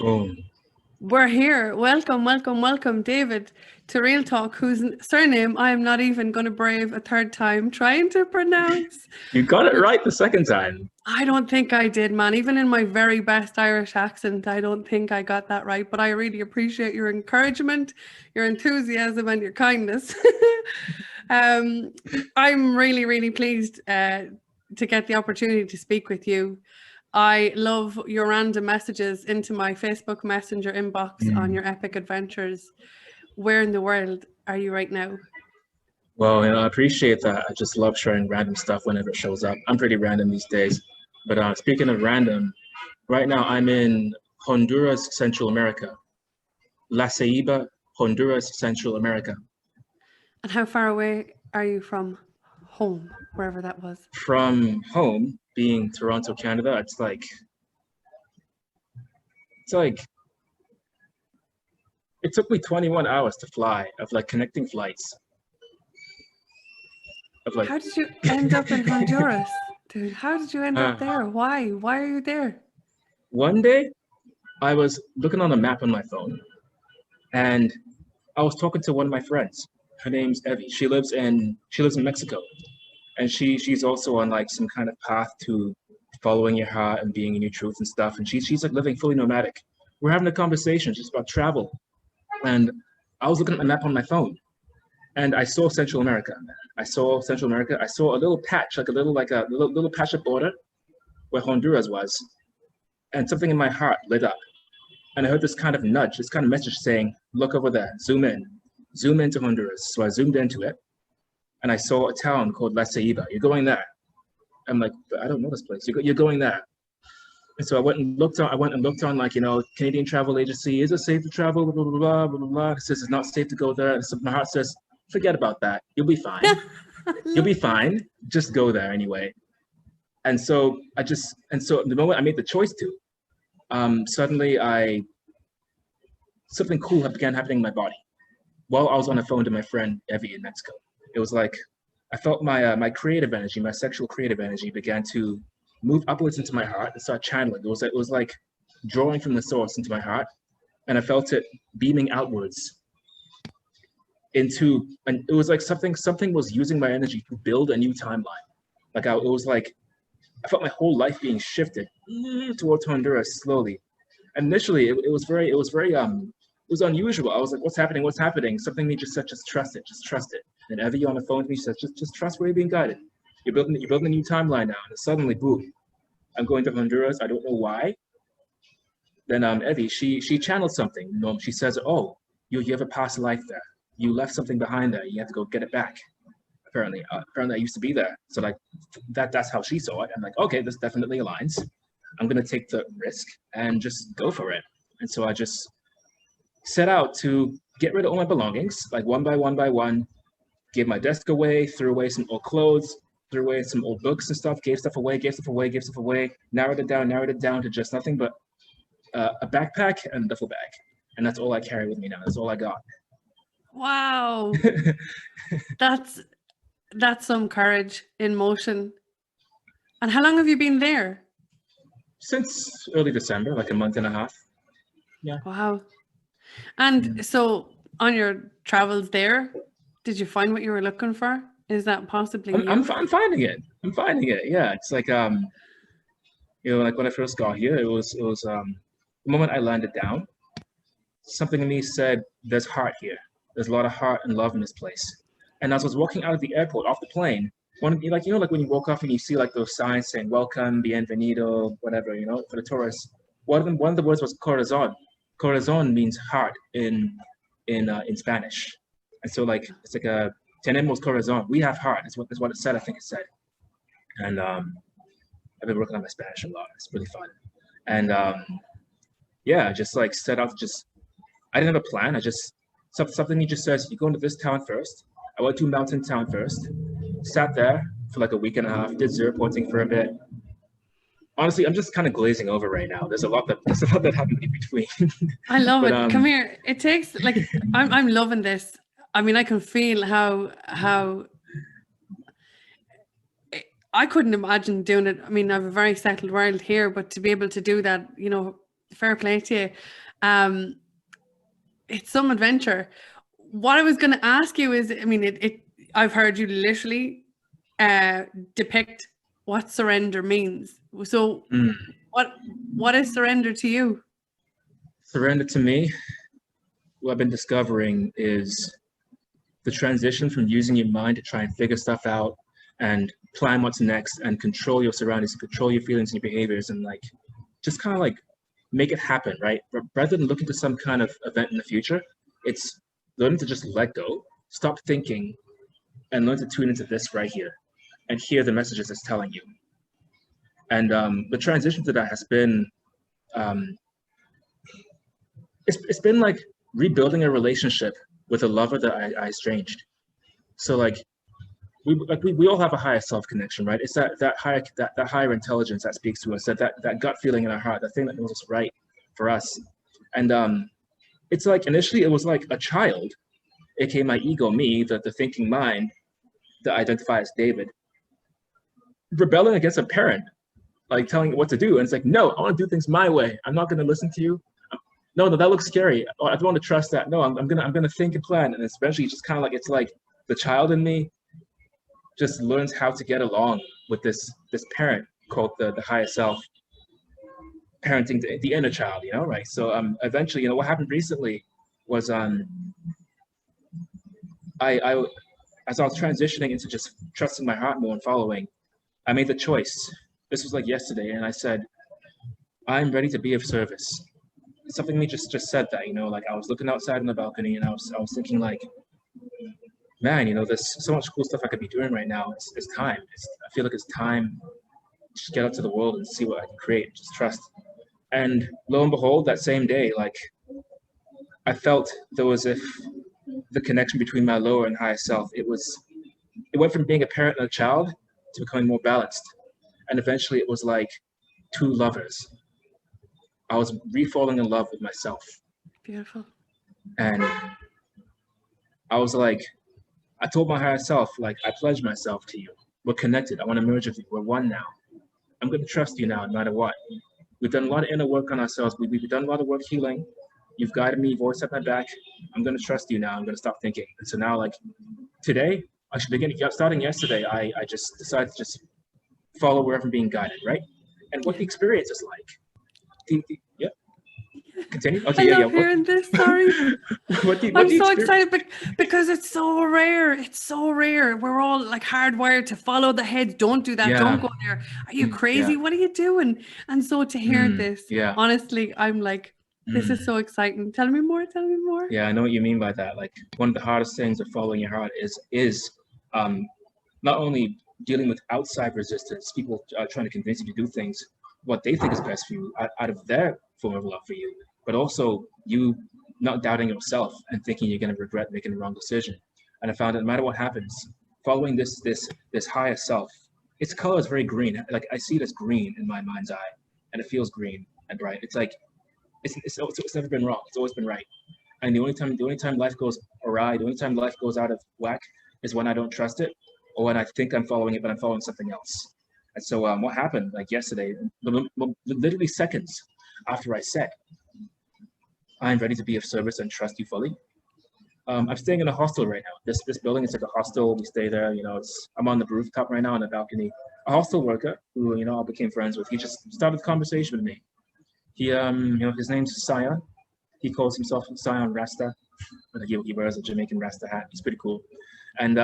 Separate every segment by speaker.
Speaker 1: Boom.
Speaker 2: We're here. Welcome, welcome, welcome, David, to Real Talk, whose surname I am not even going to brave a third time trying to pronounce.
Speaker 1: You got it right the second time.
Speaker 2: I don't think I did, man. Even in my very best Irish accent, I don't think I got that right. But I really appreciate your encouragement, your enthusiasm, and your kindness. I'm really, really pleased to get the opportunity to speak with you. I love your random messages into my Facebook Messenger inbox on your epic adventures. Where in the world are you right now?
Speaker 1: Well, I appreciate that. I just love sharing random stuff whenever it shows up. I'm pretty random these days. But speaking of random, right now I'm in Honduras, Central America. La Ceiba, Honduras, Central America.
Speaker 2: And how far away are you from home, wherever that was?
Speaker 1: From home, being Toronto, Canada, it's like it took me 21 hours to fly of like connecting flights.
Speaker 2: How did you end up in Honduras, dude? How did you end up there? Why? Why are you there?
Speaker 1: One day, I was looking on a map on my phone, and I was talking to one of my friends. Her name's Evie. She lives in Mexico, and she's also on like some kind of path to following your heart and being in your truth and stuff. And she's like living fully nomadic. We're having a conversation just about travel, and I was looking at the map on my phone, and I saw Central America. I saw a little patch, like a little patch of border where Honduras was, and something in my heart lit up. And I heard this kind of nudge, this kind of message saying, look over there, zoom into Honduras. So I zoomed into it, and I saw a town called La Ceiba. You're going there. I'm like, I don't know this place. You're going there. And so I went and looked on like, Canadian travel agency. Is it safe to travel? Blah, blah, blah, blah, blah, blah. It says it's not safe to go there. And so my heart says, forget about that. You'll be fine. You'll be fine. Just go there anyway. And so the moment I made the choice to, suddenly something cool began happening in my body while I was on the phone to my friend Evie in Mexico. It was like I felt my creative energy, my sexual creative energy, began to move upwards into my heart and start channeling. It was like drawing from the source into my heart, and I felt it beaming outwards into, and it was like something was using my energy to build a new timeline. Like it was like I felt my whole life being shifted towards Honduras slowly. And initially, it was unusual. I was like, "What's happening? What's happening?" Something me just said, "Just trust it. Just trust it." And Evie on the phone to me says, "Just trust where you're being guided. You're building a new timeline now." And suddenly, boom, I'm going to Honduras. I don't know why. Then Evie, she channeled something. She says, "Oh, you have a past life there. You left something behind there. You have to go get it back." Apparently I used to be there. So like that's how she saw it. I'm like, okay, this definitely aligns. I'm gonna take the risk and just go for it. And so I just set out to get rid of all my belongings, like one by one, gave my desk away, threw away some old clothes, threw away some old books and stuff, gave stuff away, narrowed it down to just nothing but a backpack and a duffel bag. And that's all I carry with me now. That's all I got.
Speaker 2: Wow. That's some courage in motion. And how long have you been there?
Speaker 1: Since early December, like a month and a half. Yeah.
Speaker 2: Wow. And so on your travels there, did you find what you were looking for? Is that possibly you?
Speaker 1: I'm finding it. Yeah. It's like like when I first got here, it was the moment I landed down, something in me said, there's heart here. There's a lot of heart and love in this place. And as I was walking out of the airport, off the plane, like when you walk off and you see like those signs saying welcome, bienvenido, whatever, for the tourists. One of the words was corazon. Corazon means heart in Spanish. And so like it's like a tenemos corazon. We have heart. That's what it said. I think it said. And I've been working on my Spanish a lot. It's really fun. And just like set out. I didn't have a plan. Something he just says, you go into this town first. I went to a mountain town first, sat there for like a week and a half, did zero pointing for a bit. Honestly, I'm just kind of glazing over right now. There's a lot that happened in between.
Speaker 2: I love it. Come here. It takes like I'm loving this. I mean, I can feel how I couldn't imagine doing it. I mean, I have a very settled world here, but to be able to do that, Fair play to you. It's some adventure. What I was going to ask you is, I mean, I've heard you literally depict what surrender means. So what is surrender to you?
Speaker 1: Surrender to me, what I've been discovering is the transition from using your mind to try and figure stuff out and plan what's next and control your surroundings, control your feelings and your behaviors, and like just kind of like make it happen, right? Rather than looking to some kind of event in the future, it's learning to just let go, stop thinking, and learn to tune into this right here and hear the messages it's telling you. And the transition to that has been, it's been like rebuilding a relationship with a lover that I estranged. So like we all have a higher self connection, right? It's that higher intelligence that speaks to us, that gut feeling in our heart, that thing that knows us right for us. And it's like initially it was like a child, aka my ego, me, the thinking mind that I identify as David, rebelling against a parent, like telling it what to do. And it's like, no, I want to do things my way. I'm not going to listen to you. No, that looks scary. Oh, I don't want to trust that. No, I'm gonna think and plan. And especially just kind of like, it's like the child in me just learns how to get along with this parent called the higher self, parenting the inner child, right? So eventually, what happened recently was I as I was transitioning into just trusting my heart more and following, I made the choice. This was like yesterday, and I said, I'm ready to be of service. Something in me just said that, like I was looking outside on the balcony and I was thinking like, man, there's so much cool stuff I could be doing right now. It's time. I feel like it's time to just get out to the world and see what I can create, just trust. And lo and behold, that same day, like I felt there was the connection between my lower and higher self. It went from being a parent and a child to becoming more balanced. And eventually it was like two lovers. I was re-falling in love with myself.
Speaker 2: Beautiful.
Speaker 1: And I was like, I told my higher self, like, I pledge myself to you. We're connected. I want to merge with you. We're one now. I'm going to trust you now, no matter what. We've done a lot of inner work on ourselves. We've done a lot of work healing. You've guided me, voice at my back. I'm going to trust you now. I'm going to stop thinking. And so now, like, today, starting yesterday, I just decided to just follow wherever I'm being guided, right? And what the experience is like. Yeah. Continue. Okay,
Speaker 2: I love hearing this. Sorry. I'm so excited because it's so rare. It's so rare. We're all like hardwired to follow the head. Don't do that. Yeah. Don't go there. Are you crazy? Yeah. What are you doing? And so to hear this, honestly, I'm like, this is so exciting. Tell me more. Tell me more.
Speaker 1: Yeah, I know what you mean by that. Like one of the hardest things of following your heart is not only dealing with outside resistance, people trying to convince you to do things what they think is best for you out of their form of love for you, but also you not doubting yourself and thinking you're going to regret making the wrong decision. And I found that no matter what happens, following this higher self, its color is very green. Like I see it as green in my mind's eye, and it feels green and bright. It's like it's never been wrong. It's always been right. And the only time life goes awry, the only time life goes out of whack is when I don't trust it, or when I think I'm following it, but I'm following something else. And so what happened, like yesterday, literally seconds after I said, I'm ready to be of service and trust you fully. I'm staying in a hostel right now. This building is like a hostel. We stay there. I'm on the rooftop right now on the balcony. A hostel worker who I became friends with. He just started a conversation with me. He his name's Sion. He calls himself Sion Rasta. He wears a Jamaican Rasta hat. He's pretty cool. And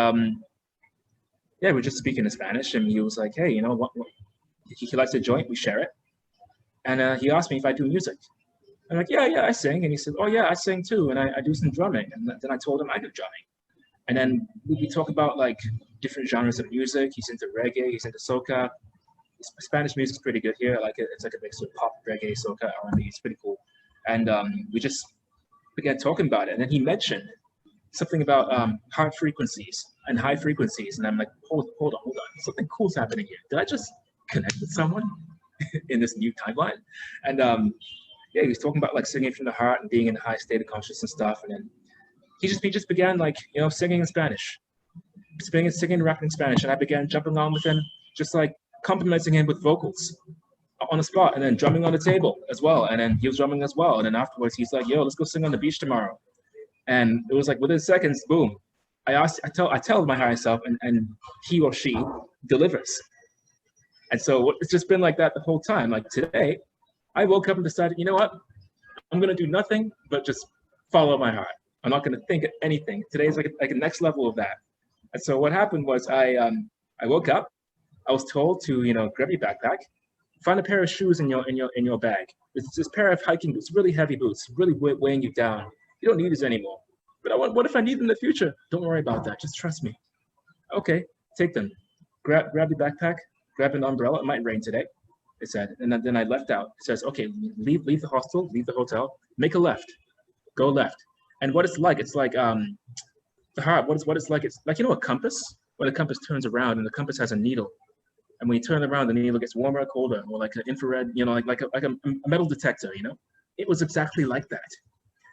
Speaker 1: we're just speaking in Spanish, and he was like, hey, what? He likes a joint. We share it. And he asked me if I do music. I'm like, yeah, I sing. And he said, oh yeah, I sing too. And I do some drumming. And then I told him I do drumming. And then we talk about like different genres of music. He's into reggae, he's into soca. Spanish music's pretty good here. Like it's like a mix of pop, reggae, soca, R&B. It's pretty cool. And we just began talking about it. And then he mentioned something about heart frequencies and high frequencies. And I'm like, hold on. Something cool's happening here. Did I just connect with someone in this new timeline? And he was talking about like singing from the heart and being in a high state of consciousness and stuff. And then he just began like, singing in Spanish, singing and rapping in Spanish. And I began jumping on with him, just like complimenting him with vocals. on the spot, and then drumming on the table as well. And then he was drumming as well. And then afterwards, he's like, yo, let's go sing on the beach tomorrow. And it was like within seconds, boom. I tell my higher self, and he or she delivers. And so it's just been like that the whole time. Like today, I woke up and decided, you know what? I'm gonna do nothing but just follow my heart. I'm not gonna think of anything. Today is like a next level of that. And so what happened was I woke up. I was told to grab your backpack, find a pair of shoes in your bag. It's this pair of hiking boots, really heavy boots, really weighing you down. You don't need these anymore. But what if I need them in the future? Don't worry about that. Just trust me. Okay, take them. Grab your backpack. Grab an umbrella. It might rain today. It said, and then I left out. It says, okay, leave the hostel, leave the hotel, make a left, go left. And what it's like the heart. What it's like? It's like a compass, where the compass turns around and the compass has a needle. And when you turn around, the needle gets warmer or colder, or like an infrared, like a metal detector. It was exactly like that.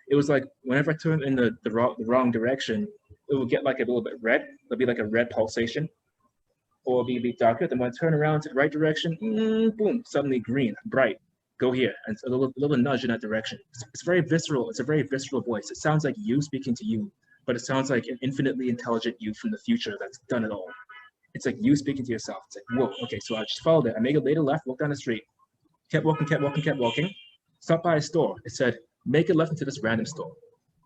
Speaker 1: It was like whenever I turned in the wrong direction, it would get like a little bit red. There'll be like a red pulsation, or it'll be darker. Then when I turn around to the right direction, boom, suddenly green, bright. Go here, and it's a little nudge in that direction. It's very visceral. It's a very visceral voice. It sounds like you speaking to you, but it sounds like an infinitely intelligent you from the future that's done it all. It's like you speaking to yourself. It's like, whoa, okay, so I just followed it. I made a left, walked down the street, kept walking, stopped by a store. It said, make a left into this random store.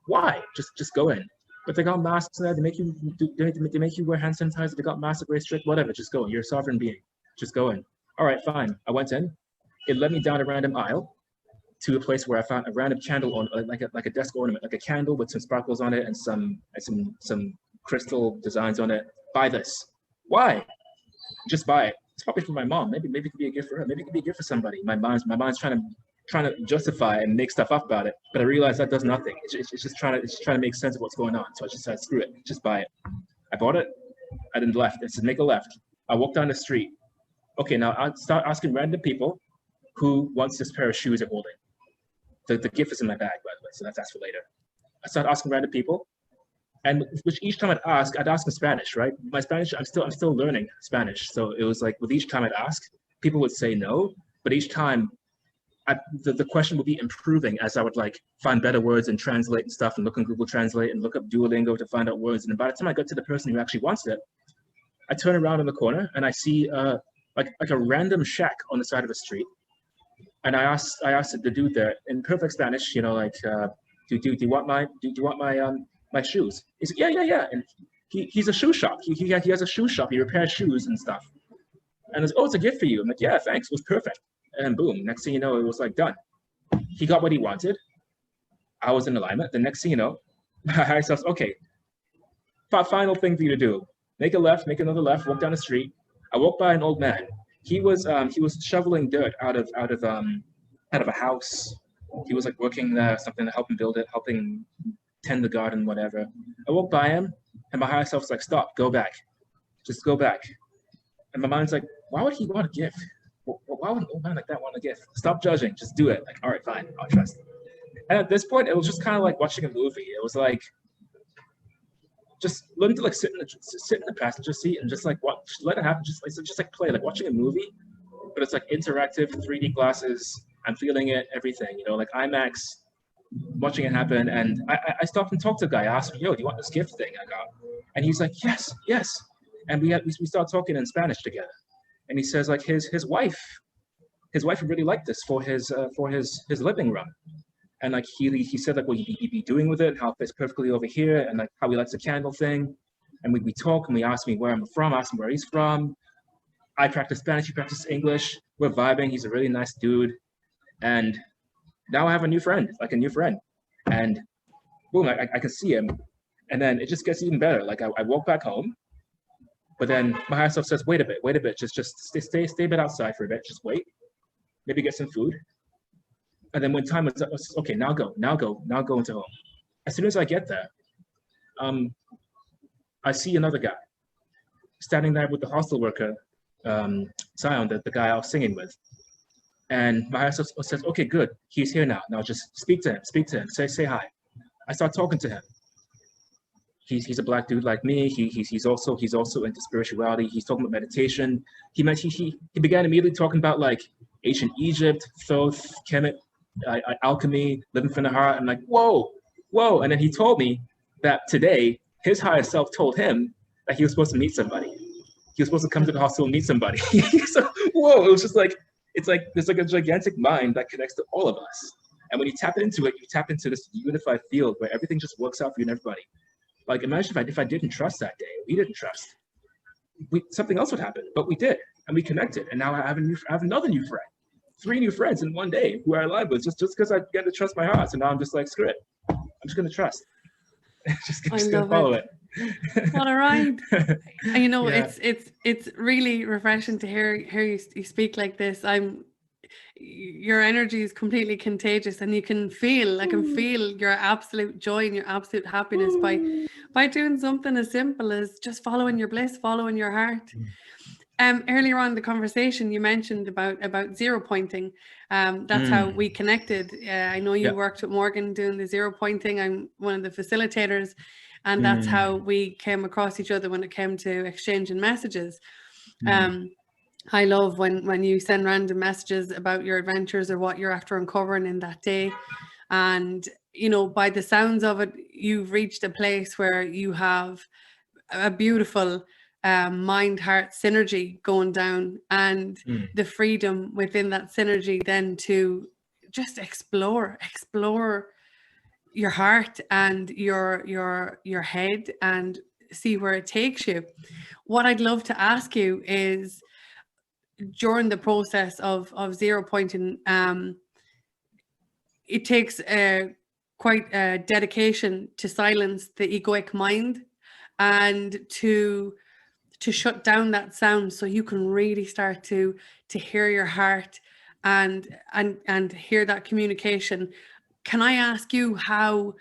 Speaker 1: Why? Just go in. But they got masks there. They make you wear hand sanitizer. They got masks very strict. Whatever. Just go. You're a sovereign being. Just go in. All right, fine. I went in. It led me down a random aisle to a place where I found a random candle on like a desk ornament, like a candle with some sparkles on it and some crystal designs on it. Buy this. Why? Just buy it. It's probably for my mom. Maybe it could be a gift for her. Maybe it could be a gift for somebody. My mind's trying to justify and make stuff up about it, but I realized that does nothing. It's just trying to make sense of what's going on. So I just said, screw it, just buy it. I bought it. I then left. It said make a left. I walked down the street. Okay, now I start asking random people who wants this pair of shoes they're holding. The gift is in my bag, by the way, so that's for later. I started asking random people, and which each time I'd ask in Spanish, right? My Spanish, I'm still learning Spanish, so it was like with each time I'd ask, people would say no, but each time the question would be improving as I would like find better words and translate and stuff and look on Google Translate and look up Duolingo to find out words. And by the time I got to the person who actually wants it, I turn around in the corner and I see like a random shack on the side of the street. And I asked the dude there in perfect Spanish, like, do you want my shoes? He said, yeah. And he's a shoe shop. He has a shoe shop. He repairs shoes and stuff. And it's a gift for you. I'm like, yeah, thanks. It was perfect. And boom, next thing you know, it was like done. He got what he wanted. I was in alignment. The next thing you know, I said, okay, final thing for you to do. Make a left, make another left, walk down the street. I walked by an old man. He was shoveling dirt out of a house. He was like working there, something to help him build it, helping tend the garden, whatever. I walked by him, and my higher self was like, stop, go back. Just go back. And my mind's like, why would he want a gift? Why would an old man like that want a gift? Stop judging, just do it. Like, all right, fine, I'll trust. And at this point, it was just kind of like watching a movie. It was like, just learn to like sit in the passenger seat and just like just let it happen. Just like play, like watching a movie, but it's like interactive, 3D glasses. I'm feeling it, everything, like IMAX, watching it happen. And I stopped and talked to the guy. I asked him, yo, do you want this gift thing I got? And he's like, yes. And we started talking in Spanish together. And he says like his wife would really like this for his living room. And like he said like what he'd be doing with it, how it fits perfectly over here, and like how he likes the candle thing. And we talk and we ask me where I'm from, ask him where he's from. I practice Spanish, he practices English. We're vibing. He's a really nice dude. And now I have a new friend. And boom, I can see him. And then it just gets even better. Like I walk back home, but then my higher self says, wait a bit, just stay a bit outside for a bit, just wait, maybe get some food. And then when time was up, okay, now go into home. As soon as I get there, I see another guy standing there with the hostel worker, Zion, the guy I was singing with. And my higher self says, okay, good, he's here now. Now just speak to him, say hi. I start talking to him. He's a black dude like me. He's also into spirituality. He's talking about meditation. He began immediately talking about like ancient Egypt, Thoth, Kemet, alchemy, living from the heart. I'm like, whoa, whoa. And then he told me that today, his higher self told him that he was supposed to meet somebody. He was supposed to come to the hospital and meet somebody. So, whoa, it was just like, it's like, there's like a gigantic mind that connects to all of us. And when you tap into it, you tap into this unified field where everything just works out for you and everybody. Like, imagine if I didn't trust that day, we didn't trust, something else would happen, but we did, and we connected. And now I have another new friend, 3 new friends in one day who I aligned with just because I get to trust my heart. So now I'm just like, screw it, I'm just gonna trust. just gonna follow it.
Speaker 2: What a ride. And, you know, it's really refreshing to hear you speak like this. Your energy is completely contagious, and you can feel, I can feel your absolute joy and your absolute happiness by doing something as simple as just following your bliss, following your heart. Earlier on in the conversation, you mentioned about zero pointing. That's how we connected. I know you worked with Morgan doing the zero pointing. I'm one of the facilitators, and that's how we came across each other when it came to exchanging messages. I love when you send random messages about your adventures or what you're after uncovering in that day. And, you know, by the sounds of it, you've reached a place where you have a beautiful mind-heart synergy going down, and the freedom within that synergy then to just explore your heart and your head and see where it takes you. What I'd love to ask you is, during the process of zero pointing, it takes quite a dedication to silence the egoic mind and to shut down that sound so you can really start to hear your heart and hear that communication. Can I ask you how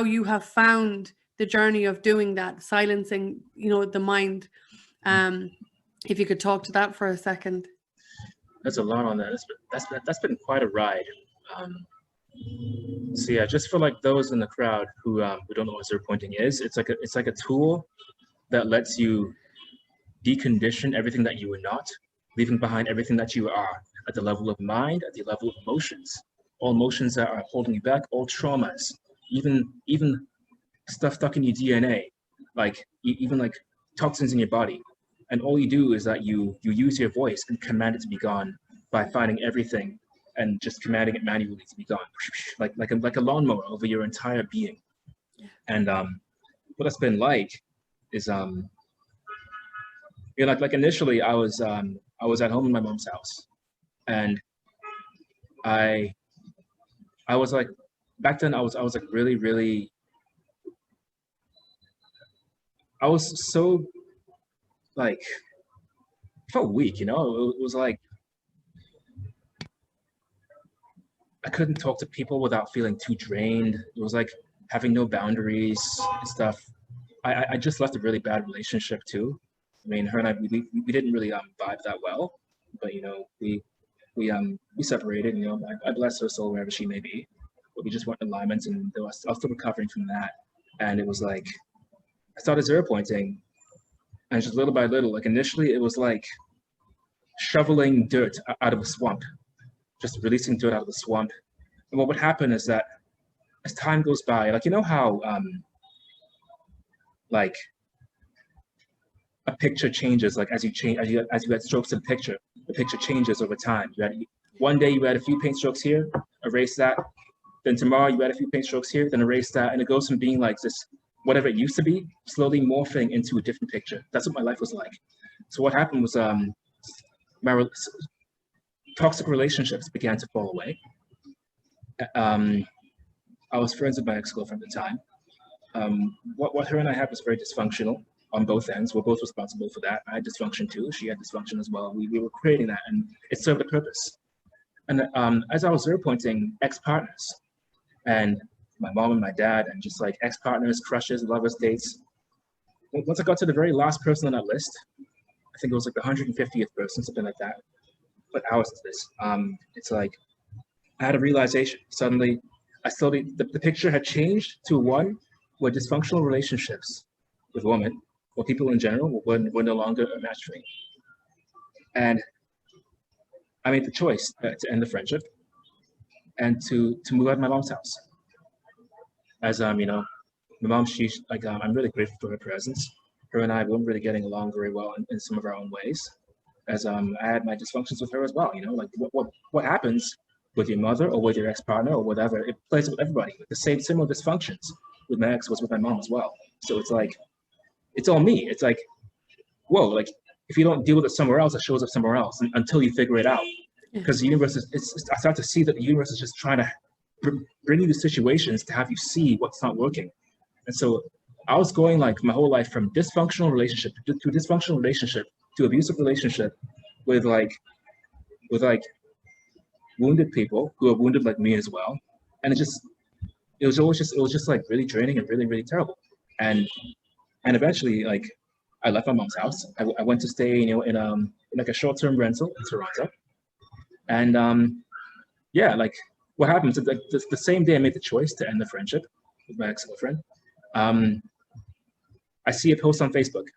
Speaker 2: you have found the journey of doing that, silencing, you know, the mind? If you could talk to that for a second.
Speaker 1: That's a lot on that. That's been quite a ride. So yeah, just for like those in the crowd who don't know what zero pointing is, it's like a tool that lets you decondition everything that you are not, leaving behind everything that you are at the level of mind, at the level of emotions, all emotions that are holding you back, all traumas, even stuff stuck in your DNA, like even like toxins in your body. And all you do is that you use your voice and command it to be gone by finding everything and just commanding it manually to be gone, like a lawnmower over your entire being. And what that's been like is like initially I was at home in my mom's house, and I was like, back then I was like really I was so like, felt weak, you know. It was like I couldn't talk to people without feeling too drained. It was like having no boundaries and stuff. I just left a really bad relationship too. I mean, her and I, we didn't really vibe that well, but you know, we separated. You know, I bless her soul wherever she may be, but we just weren't in alignment, and I was still recovering from that. And it was like I started zero pointing, and just little by little, like initially it was like shoveling dirt out of a swamp, just releasing dirt out of the swamp. And what would happen is that as time goes by, like, you know how like a picture changes, like as you add strokes to the picture changes over time. One day you add a few paint strokes here, erase that. Then tomorrow you add a few paint strokes here, then erase that, and it goes from being like this, whatever it used to be, slowly morphing into a different picture. That's what my life was like. So what happened was my toxic relationships began to fall away. I was friends with my ex-girlfriend at the time. What her and I had was very dysfunctional on both ends. We're both responsible for that. I had dysfunction too. She had dysfunction as well. We were creating that, and it served a purpose. And as I was zero pointing ex-partners, and my mom and my dad, and just like ex-partners, crushes, lovers, dates, once I got to the very last person on that list, I think it was like the 150th person, something like that. But hours to this, it's like I had a realization. Suddenly, the picture had changed to one where dysfunctional relationships with women or people in general were no longer a match for me. And I made the choice to end the friendship and to move out of my mom's house. As you know, my mom, she's like, I'm really grateful for her presence. Her and I weren't really getting along very well in some of our own ways. As I had my dysfunctions with her as well. You know, like what happens with your mother or with your ex-partner or whatever, it plays with everybody. The same similar dysfunctions with my ex was with my mom as well. So it's like, it's all me. It's like, whoa, like if you don't deal with it somewhere else, it shows up somewhere else until you figure it out. Because the universe I start to see that the universe is just trying to bring you the situations to have you see what's not working. And so I was going like my whole life from dysfunctional relationship to dysfunctional relationship to abusive relationship with like wounded people who are wounded like me as well. And it was just like really draining and really, really terrible. And eventually, like, I left my mom's house. I went to stay, you know, in like a short-term rental in Toronto. And yeah, like what happens is like the same day I made the choice to end the friendship with my ex-girlfriend, I see a post on Facebook,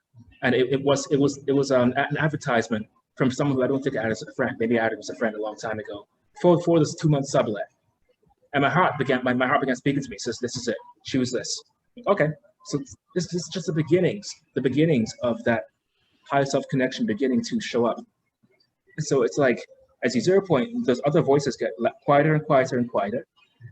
Speaker 1: and it was an advertisement from someone who I don't think I had as a friend. Maybe I had as a friend a long time ago for this 2-month sublet. And my heart began speaking to me. Says, "This is it." She was this. Okay, so this is just the beginnings of that higher self connection beginning to show up. And so it's like, as you 0 point, those other voices get quieter and quieter and quieter,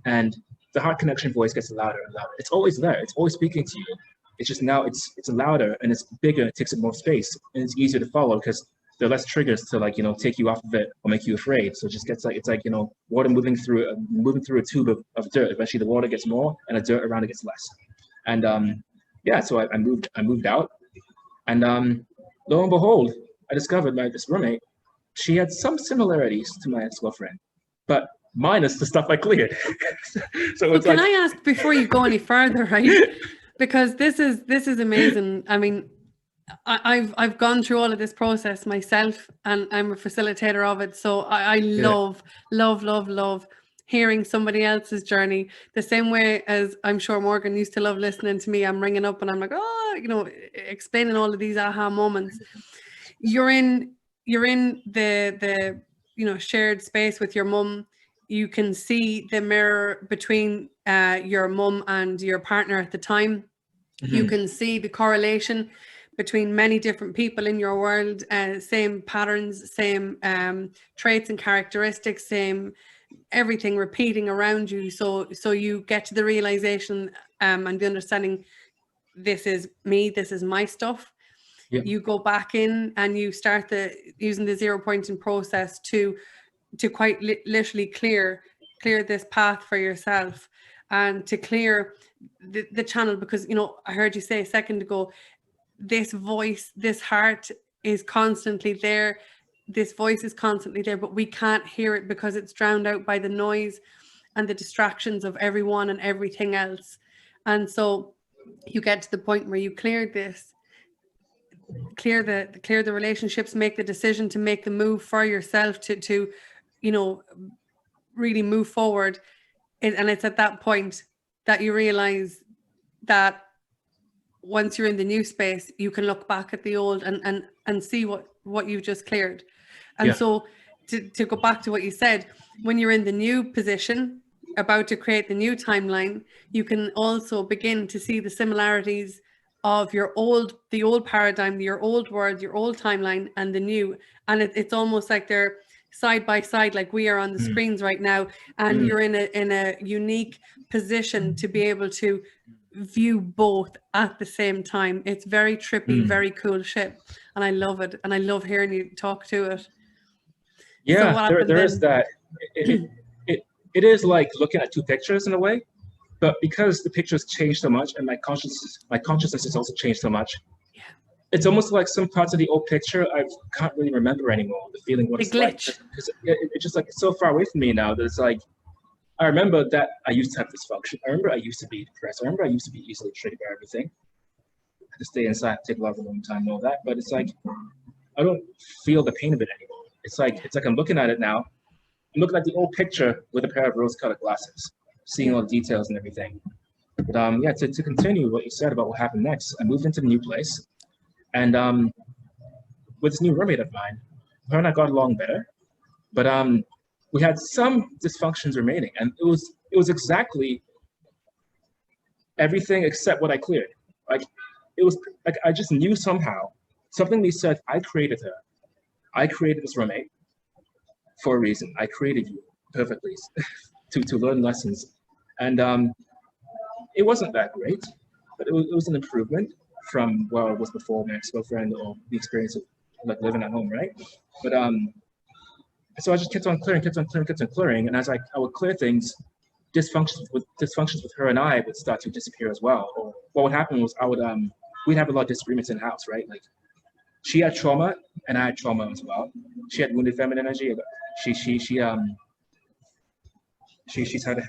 Speaker 1: and the heart connection voice gets louder and louder. It's always there. It's always speaking to you. It's just now it's louder and it's bigger. It takes up more space and it's easier to follow because there are less triggers to, like, you know, take you off of it or make you afraid. So it just gets like, it's like, you know, water moving through a tube of dirt. Eventually the water gets more and the dirt around it gets less. And yeah, so I moved out, and lo and behold, I discovered this roommate, she had some similarities to my ex-girlfriend, but minus the stuff I cleared. So it's
Speaker 2: can I ask before you go any further, right? Because this is amazing. I mean, I've gone through all of this process myself, and I'm a facilitator of it. So I love hearing somebody else's journey. The same way as I'm sure Morgan used to love listening to me. I'm ringing up and I'm like, oh, you know, explaining all of these aha moments. You're in the you know, shared space with your mum. You can see the mirror between your mum and your partner at the time. Mm-hmm. You can see the correlation between many different people in your world, same patterns, same traits and characteristics, same everything repeating around you. So you get to the realization and the understanding, this is me, this is my stuff. Yep. You go back in and you start using the 0 pointing process to quite literally clear this path for yourself and to clear the channel, because, you know, I heard you say a second ago, this voice, this heart is constantly there. This voice is constantly there, but we can't hear it because it's drowned out by the noise and the distractions of everyone and everything else. And so you get to the point where you clear this, clear the relationships, make the decision to make the move for yourself to you know, really move forward. And it's at that point that you realize that once you're in the new space, you can look back at the old and see what you've just cleared. And so to go back to what you said, when you're in the new position, about to create the new timeline, you can also begin to see the similarities of the old paradigm, your old world, your old timeline, and the new. And it's almost like they're side by side, like we are on the screens right now, and you're in a unique position to be able to view both at the same time. It's very trippy, very cool shit, and I love it, and I love hearing you talk to it.
Speaker 1: Yeah, so there is that. It is like looking at two pictures in a way, but because the pictures change so much and my consciousness has also changed so much, it's almost like some parts of the old picture I can't really remember anymore. The feeling, what it's like, because it's just like it's so far away from me now that it's like, I remember that I used to have dysfunction. I remember I used to be depressed. I remember I used to be easily triggered by everything. I had to stay inside, take a lot of alone time, and all that. But it's like I don't feel the pain of it anymore. It's like I'm looking at it now. I'm looking at the old picture with a pair of rose-colored glasses, seeing all the details and everything. But yeah, to continue what you said about what happened next, I moved into the new place, and with this new roommate of mine, her and I got along better. But we had some dysfunctions remaining, and it was exactly everything except what I cleared. Like it was like I just knew somehow something me said I created her. I created this roommate for a reason. I created you perfectly to learn lessons, and it wasn't that great, but it was an improvement from where I was before my ex-girlfriend or the experience of like living at home, right? But so I just kept on clearing, and as I would clear things, dysfunctions with her and I would start to disappear as well. Or what would happen was we'd have a lot of disagreements in the house, right? Like she had trauma and I had trauma as well. She had wounded feminine energy. She's had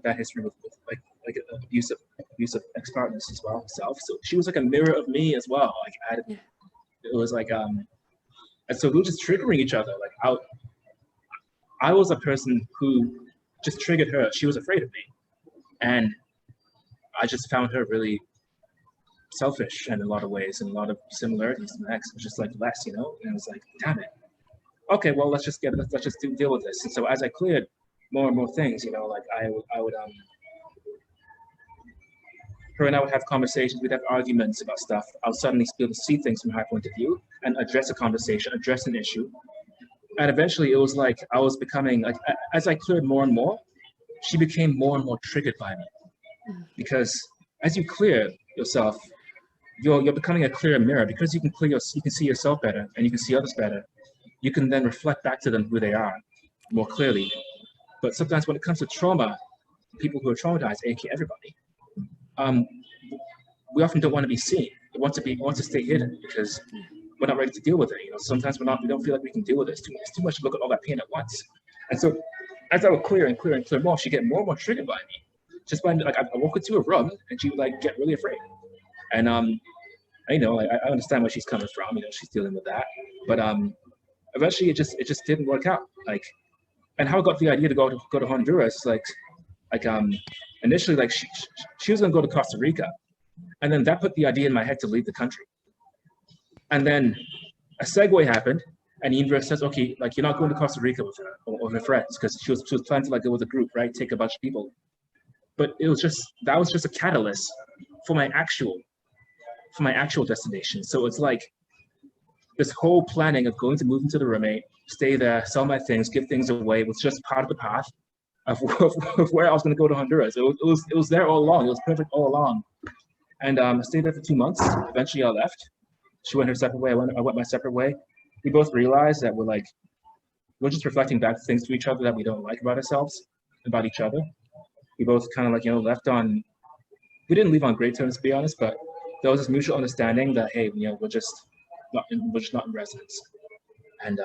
Speaker 1: that history with like abusive ex-partners as well herself. So she was like a mirror of me as well. Like it was like and so we were just triggering each other. Like I was a person who just triggered her. She was afraid of me, and I just found her really selfish in a lot of ways, and a lot of similarities to my ex. It was just like less, and it was like, damn it. Okay, well let's just deal with this. And so as I cleared more and more things, like I would her and I would have conversations, we'd have arguments about stuff. I would suddenly be able to see things from her point of view and address a conversation, address an issue. And eventually it was like I was becoming like, as I cleared more and more, she became more and more triggered by me. Because as you clear yourself, you're becoming a clearer mirror. Because you can see yourself better and you can see others better. You can then reflect back to them who they are more clearly. But sometimes when it comes to trauma, people who are traumatized, aka everybody, we often don't want to be seen. We want to stay hidden because we're not ready to deal with it. Sometimes we don't feel like we can deal with it. It's too much to look at all that pain at once. And so as I would clear more, she'd get more and more triggered by me. Just by like I walk into a room and she would like get really afraid. And I understand where she's coming from. She's dealing with that. But eventually it just didn't work out. Like, and how I got the idea to go to Honduras, initially, like she was gonna go to Costa Rica, and then that put the idea in my head to leave the country. And then a segue happened, and the universe says, okay, like you're not going to Costa Rica with her or her friends, because she was planning to like go with a group, right? Take a bunch of people. But that was just a catalyst for my actual destination. So it's like this whole planning of going to move into the roommate, stay there, sell my things, give things away was just part of the path of where I was going to go to Honduras. It was there all along. It was perfect all along. And I stayed there for 2 months. Eventually I left. She went her separate way. I went my separate way. We both realized that we're just reflecting back things to each other that we don't like about ourselves, about each other. We both kind of left on, we didn't leave on great terms, to be honest, but there was this mutual understanding that, hey, we're just not in resonance. And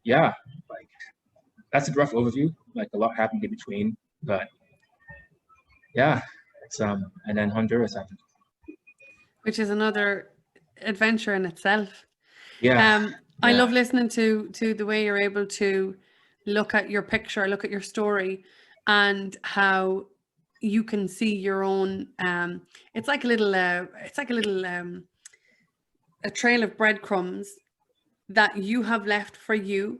Speaker 1: yeah, like that's a rough overview. Like a lot happened in between, but yeah, it's and then Honduras happened,
Speaker 2: which is another adventure in itself.
Speaker 1: Yeah.
Speaker 2: I love listening to the way you're able to look at your picture, look at your story, and how you can see your own. It's like a little a trail of breadcrumbs that you have left for you,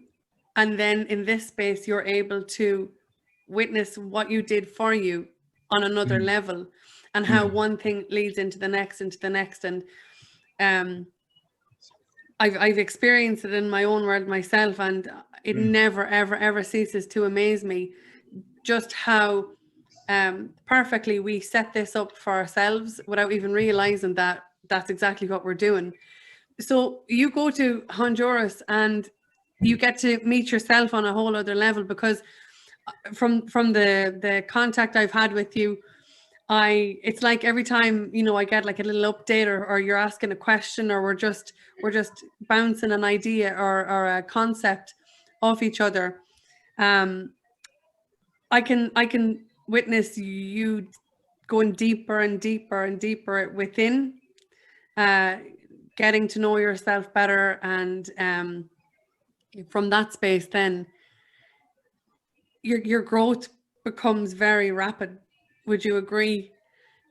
Speaker 2: and then in this space you're able to witness what you did for you on another level, and how one thing leads into the next, and I've experienced it in my own world myself, and it never ever ceases to amaze me just how perfectly we set this up for ourselves without even realizing that that's exactly what we're doing. So you go to Honduras and you get to meet yourself on a whole other level, because from the contact I've had with you, it's like every time I get like a little update, or you're asking a question, or we're just bouncing an idea or a concept off each other. I can witness you going deeper and deeper and deeper within, getting to know yourself better, and from that space, then your growth becomes very rapid. Would you agree?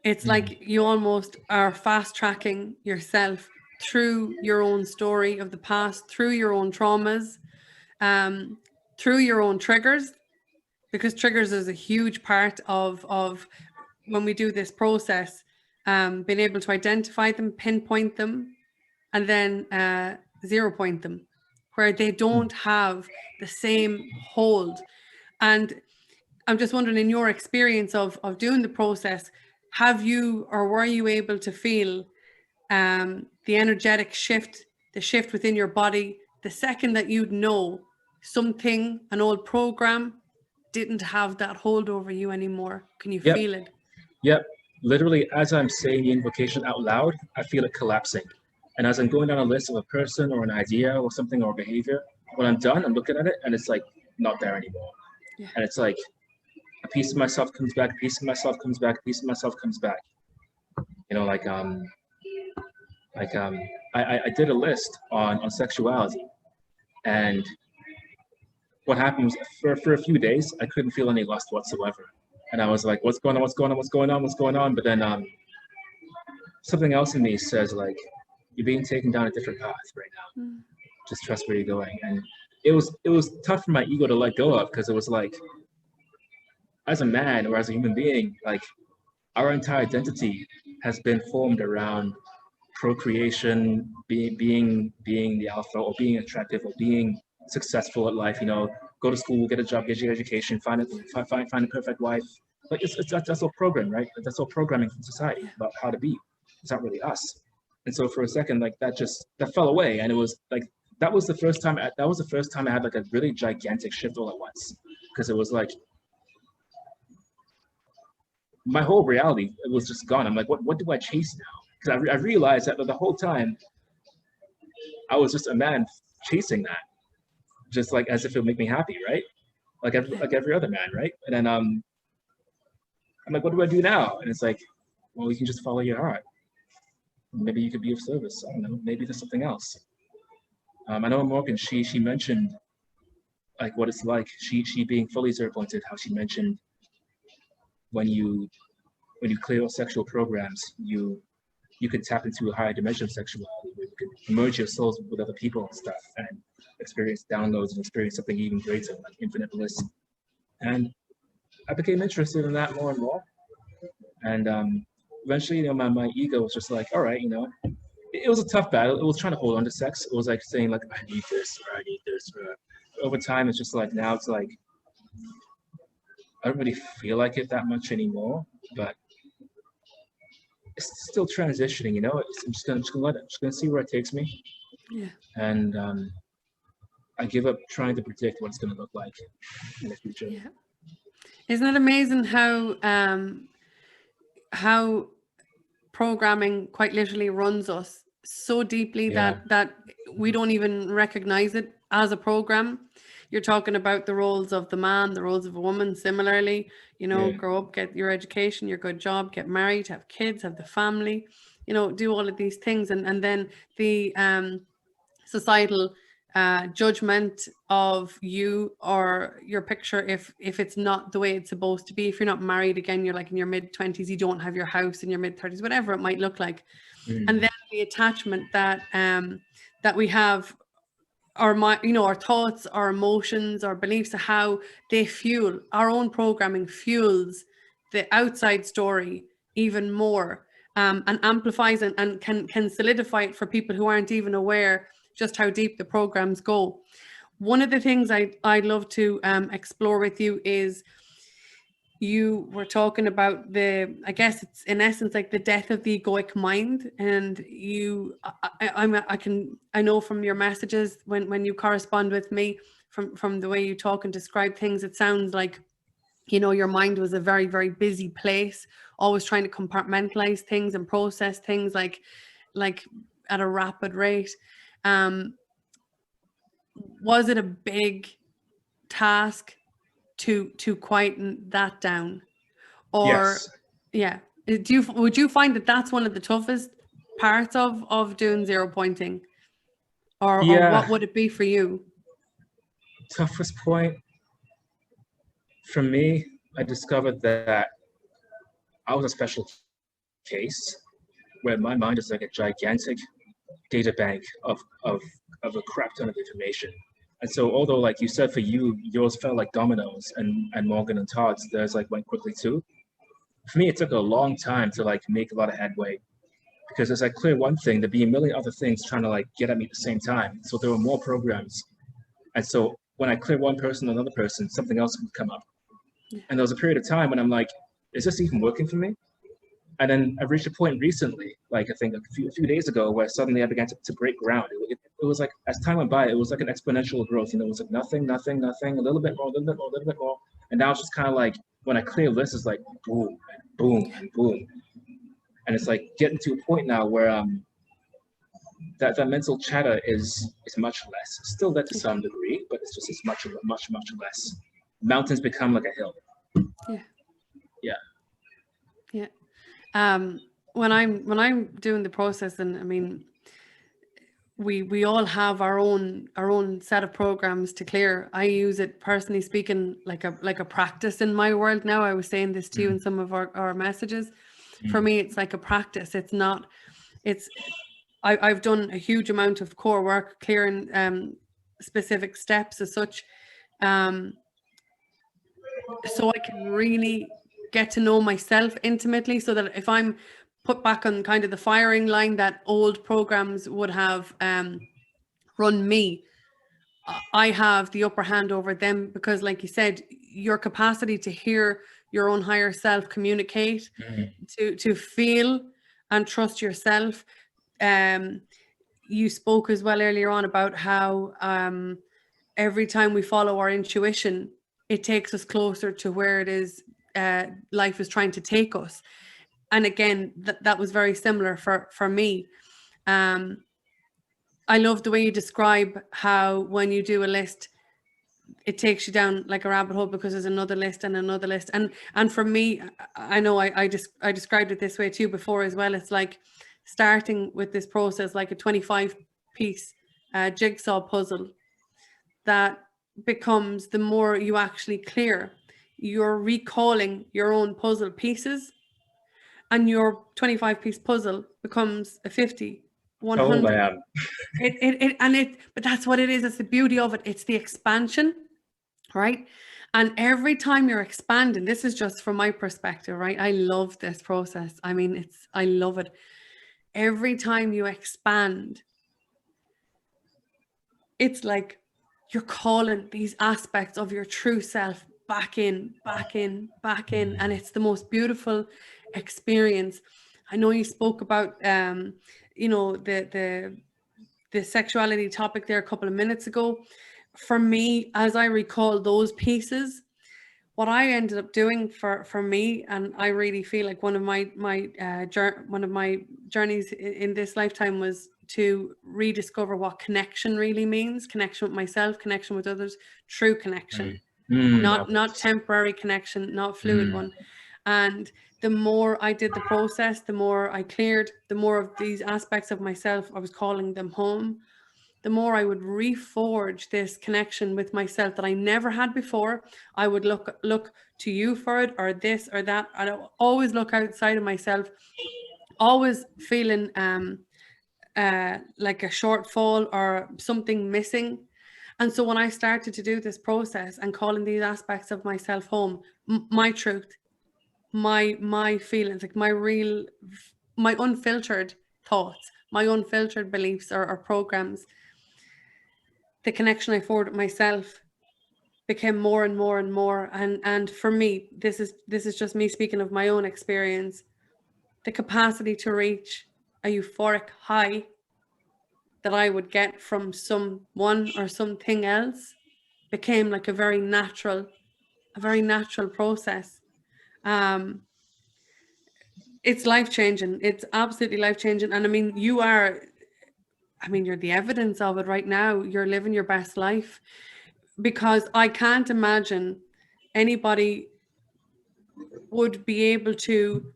Speaker 2: It's like you almost are fast tracking yourself through your own story of the past, through your own traumas, through your own triggers, because triggers is a huge part of when we do this process, being able to identify them, pinpoint them, and then 0 point them, where they don't have the same hold. And I'm just wondering, in your experience of doing the process, have you or were you able to feel the energetic shift, the shift within your body, the second that you'd know something, an old program, didn't have that hold over you anymore? Can you feel it?
Speaker 1: Yep. Literally, as I'm saying the invocation out loud, I feel it collapsing. And as I'm going down a list of a person or an idea or something or behavior, when I'm done, I'm looking at it and it's like not there anymore.
Speaker 2: Yeah.
Speaker 1: And it's like a piece of myself comes back, a piece of myself comes back, a piece of myself comes back. You know, I did a list on sexuality, and what happened was for a few days I couldn't feel any lust whatsoever, and I was like, what's going on, what's going on, what's going on, what's going on? But then something else in me says, like, you're being taken down a different path right now. Just trust where you're going. And it was tough for my ego to let go of, because it was like, as a man or as a human being, like, our entire identity has been formed around procreation, being the alpha, or being attractive, or being successful at life. You know, go to school, get a job, get your education, find a perfect wife. Like, that's all programmed, right? That's all programming from society about how to be. It's not really us. And so for a second, like, that fell away, and it was like that was the first time I had like a really gigantic shift all at once, because it was like my whole reality, it was just gone. I'm like, what do I chase now? Because I realized that the whole time I was just a man chasing that, just like as if it would make me happy, right? Like every other man, right? And then I'm like, what do I do now? And it's like, well, you can just follow your heart. Maybe you could be of service. I don't know. Maybe there's something else. I know Morgan, she mentioned like what it's like. She being fully zero-pointed, how she mentioned when you clear your sexual programs, you could tap into a higher dimension of sexuality, where you could merge your souls with other people and stuff, and experience downloads and experience something even greater, like infinite bliss. And I became interested in that more and more. And eventually, you know, my ego was just like, all right, you know, it was a tough battle. It was trying to hold on to sex. It was like saying, like, I need this, or I need this. Or over time, it's just like, now it's like, I don't really feel like it that much anymore, but it's still transitioning, you know. I'm just gonna let it. I'm just gonna see where it takes me.
Speaker 2: Yeah.
Speaker 1: And I give up trying to predict what it's gonna look like in the future.
Speaker 2: Yeah. Isn't it amazing how programming quite literally runs us so deeply that we don't even recognize it as a program? You're talking about the roles of the man, the roles of a woman. Similarly, you know, grow up, get your education, your good job, get married, have kids, have the family, you know, do all of these things. And then the societal judgment of you or your picture if it's not the way it's supposed to be. If you're not married, again, you're like in your mid-20s, you don't have your house, in your mid-30s, whatever it might look like. And then the attachment that we have, our thoughts, our emotions, our beliefs, how they fuel our own programming, fuels the outside story even more, and amplifies and can solidify it for people who aren't even aware just how deep the programs go. One of the things I'd love to explore with you is, you were talking about I guess it's in essence like the death of the egoic mind. And I know from your messages when you correspond with me, from the way you talk and describe things, it sounds like, you know, your mind was a very, very busy place, always trying to compartmentalize things and process things like at a rapid rate. Was it a big task to quieten that down? Or
Speaker 1: yes.
Speaker 2: would you find that that's one of the toughest parts of doing zero pointing, or what would it be for you?
Speaker 1: Toughest point for me, I discovered that I was a special case where my mind is like a gigantic data bank of a crap ton of information. And so although like you said for you, yours felt like dominoes and Morgan and Todd's, theirs like went quickly too. For me, it took a long time to like make a lot of headway because as I clear one thing, there'd be a million other things trying to like get at me at the same time. So there were more programs. And so when I clear one person, another person, something else would come up. And there was a period of time when I'm like, is this even working for me? And then I reached a point recently, like I think a few days ago, where suddenly I began to break ground. It was like, as time went by, it was like an exponential growth. You know, it was like nothing, nothing, nothing, a little bit more, a little bit more, a little bit more. And now it's just kind of like, when I clear lists, it's like boom, and boom, and boom. And it's like getting to a point now where that mental chatter is much less. Still there to some degree, but it's much less. Mountains become like a hill.
Speaker 2: Yeah. When I'm doing the process, and I mean, we all have our own set of programs to clear. I use it, personally speaking, like a practice in my world now. I was saying this to you in some of our messages. For me, it's like a practice. I've done a huge amount of core work clearing specific steps as such, so I can really get to know myself intimately, so that if I'm put back on kind of the firing line that old programs would have run me, I have the upper hand over them, because like you said, your capacity to hear your own higher self communicate, to feel and trust yourself. You spoke as well earlier on about how every time we follow our intuition, it takes us closer to where it is life is trying to take us. And again, that was very similar for me. I love the way you describe how when you do a list, it takes you down like a rabbit hole, because there's another list and another list. And for me, I know I described it this way too before as well. It's like starting with this process like a 25-piece jigsaw puzzle that becomes, the more you actually clear, you're recalling your own puzzle pieces, and your 25-piece puzzle becomes a 50, 100. But that's what it is. It's the beauty of it. It's the expansion, right? And every time you're expanding, this is just from my perspective, right? I love this process. I mean, I love it. Every time you expand, it's like you're calling these aspects of your true self back in. And it's the most beautiful experience. I know you spoke about, the sexuality topic there a couple of minutes ago. For me, as I recall those pieces, what I ended up doing for me, and I really feel like one of my journeys in this lifetime, was to rediscover what connection really means. Connection with myself, connection with others, true connection, not temporary connection, not fluid one. And the more I did the process, the more I cleared, the more of these aspects of myself, I was calling them home, the more I would reforge this connection with myself that I never had before. I would look to you for it, or this or that. I always look outside of myself, always feeling like a shortfall or something missing. And so when I started to do this process and calling these aspects of myself home, my truth, my feelings, like my unfiltered thoughts, my unfiltered beliefs or programs, the connection I formed with myself became more and more and more. And for me, this is just me speaking of my own experience. The capacity to reach a euphoric high that I would get from someone or something else became like a very natural process. It's life-changing. It's absolutely life-changing. And I mean, you're the evidence of it right now. You're living your best life, because I can't imagine anybody would be able to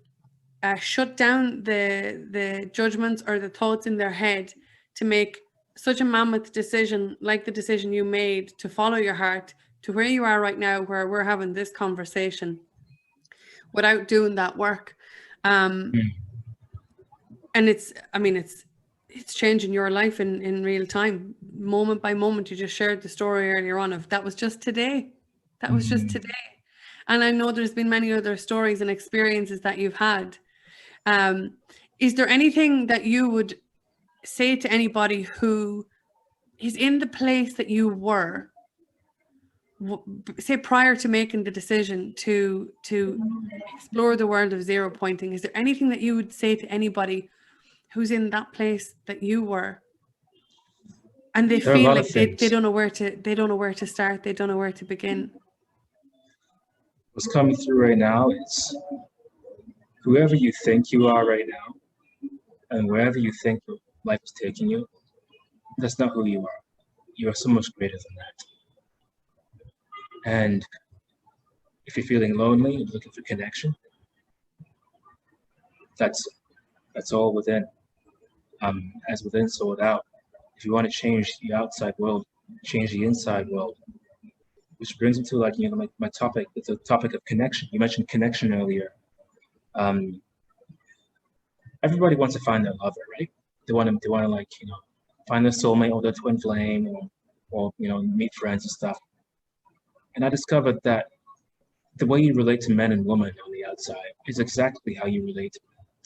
Speaker 2: shut down the judgments or the thoughts in their head to make such a mammoth decision like the decision you made to follow your heart to where you are right now, where we're having this conversation, without doing that work. And it's it's changing your life in real time, moment by moment. You just shared the story earlier on of that was just today. That was just today. And I know there's been many other stories and experiences that you've had. Is there anything that you would say to anybody who is in the place that you were, say prior to making the decision to explore the world of zero pointing? Is there anything that you would say to anybody who's in that place that you were, and they feel like they don't know where to start, they don't know where to begin?
Speaker 1: What's coming through right now is whoever you think you are right now, and wherever you think your life is taking you, that's not who you are. You are so much greater than that. And if you're feeling lonely and looking for connection, that's all within. As within, so without. If you want to change the outside world, change the inside world. Which brings me to my topic. It's a topic of connection. You mentioned connection earlier. Everybody wants to find their lover, right? They want to find their soulmate or their twin flame, or meet friends and stuff. And I discovered that the way you relate to men and women on the outside is exactly how you relate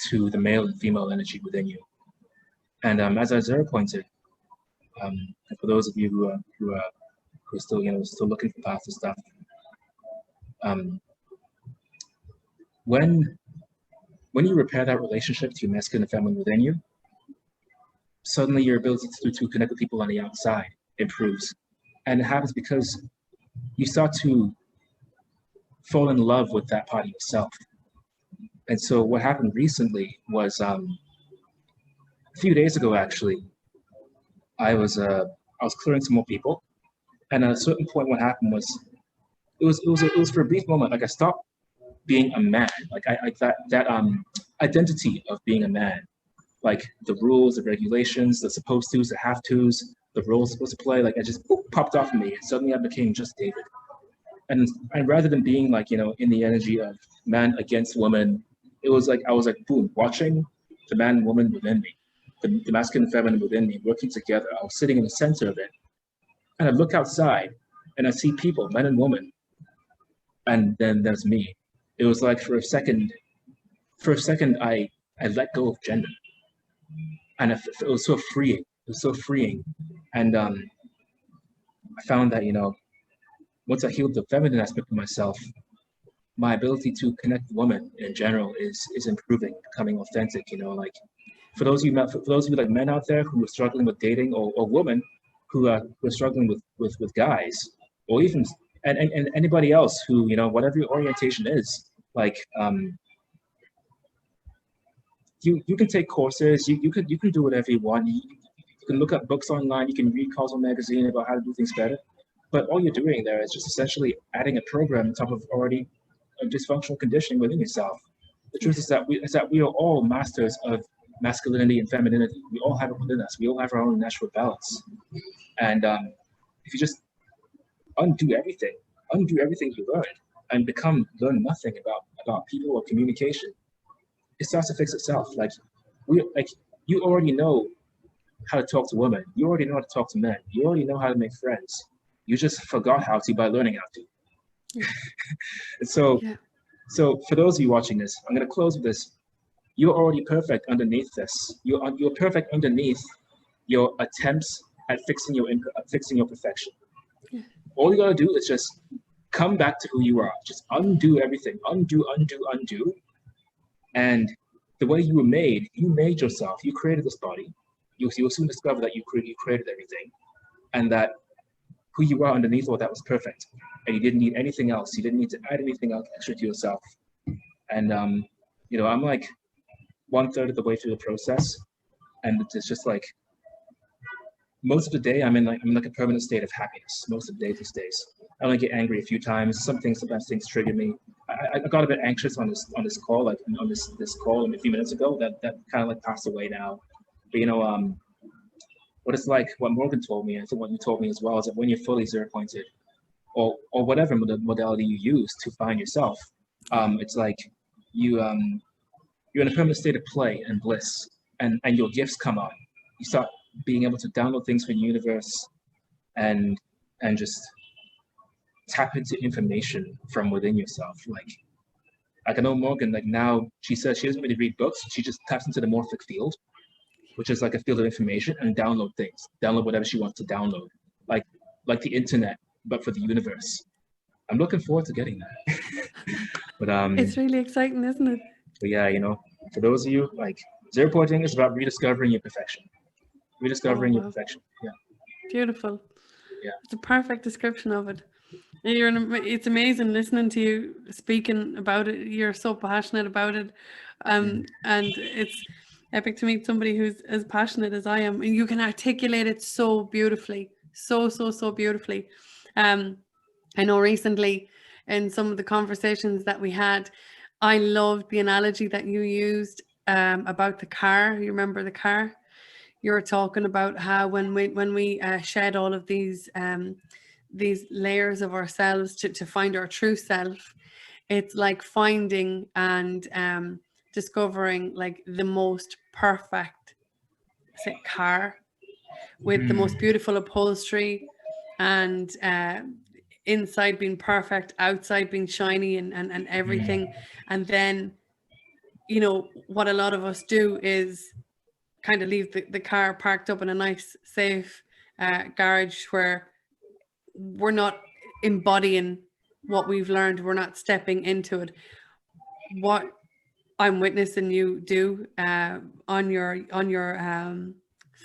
Speaker 1: to the male and female energy within you. And as I zero pointed, and for those of you who are still still looking for paths and stuff, when you repair that relationship to your masculine and feminine within you, suddenly your ability to connect with people on the outside improves. And it happens because you start to fall in love with that part of yourself. And so what happened recently was a few days ago, actually, I was clearing some more people, and at a certain point, what happened was it was for a brief moment. Like I stopped being a man, like that identity of being a man, like the rules, the regulations, the supposed tos, the have tos, the roles supposed to play. Like I just popped off of me, and suddenly I became just David. And rather than being in the energy of man against woman, it was like I was boom, watching the man and woman within me, the masculine and feminine within me working together. I was sitting in the center of it, and I look outside and I see people, men and women, and then there's me. It was like for a second I let go of gender, and it was so freeing. It was so freeing, and I found that once I healed the feminine aspect of myself, my ability to connect with women in general is improving, becoming authentic. For those of you like men out there who are struggling with dating, or women who are struggling with guys, or even and anybody else who whatever your orientation is, you can take courses, you can do whatever you want. You can look up books online, you can read Causal magazine about how to do things better. But all you're doing there is just essentially adding a program on top of already a dysfunctional conditioning within yourself. The truth is that we are all masters of masculinity and femininity. We all have it within us. We all have our own natural balance. And if you just undo everything you learned and learn nothing about people or communication, it starts to fix itself. You already know how to talk to women. You already know how to talk to men. You already know how to make friends. You just forgot how to by learning how to. Yeah. And so for those of you watching this, I'm going to close with this. You're already perfect underneath this. You're perfect underneath your attempts at fixing your perfection. Yeah. All you got to do is just come back to who you are. Just undo everything. Undo. And the way you were made, you made yourself. You created this body. You'll soon discover that you created everything, and that who you are underneath all that was perfect, and you didn't need anything else. You didn't need to add anything else extra to yourself. And I'm like 1/3 of the way through the process, and it's just like most of the day I'm in a permanent state of happiness. Most of the day these days, I only get angry a few times. Sometimes things trigger me. I got a bit anxious on this call, on this call a few minutes ago. That kind of passed away now. But what it's like, what Morgan told me, I think what you told me as well, is that when you're fully zero pointed, or whatever modality you use to find yourself, it's like you're in a permanent state of play and bliss, and your gifts come on. you start being able to download things from the universe and just tap into information from within yourself. Like I know Morgan, like now she says she doesn't really read books. She just taps into the morphic field, which is like a field of information, and download things, download whatever she wants to download, like the internet, but for the universe. I'm looking forward to getting that. But
Speaker 2: It's really exciting, isn't it?
Speaker 1: But yeah, you know, for those of you, like zero pointing is about rediscovering your perfection. Rediscovering your perfection. Yeah.
Speaker 2: Beautiful.
Speaker 1: Yeah.
Speaker 2: It's a perfect description of it. It's amazing listening to you speaking about it. You're so passionate about it. And it's epic to meet somebody who's as passionate as I am. And you can articulate it so beautifully. So beautifully. I know recently in some of the conversations that we had, I loved the analogy that you used about the car. You remember the car? You were talking about how when we shed all of these layers of ourselves to find our true self, it's like finding and discovering like the most perfect car with the most beautiful upholstery and inside being perfect, outside being shiny and everything. And then, you know, what a lot of us do is kind of leave the car parked up in a nice, safe garage where we're not embodying what we've learned. We're not stepping into it. What I'm witnessing you do on your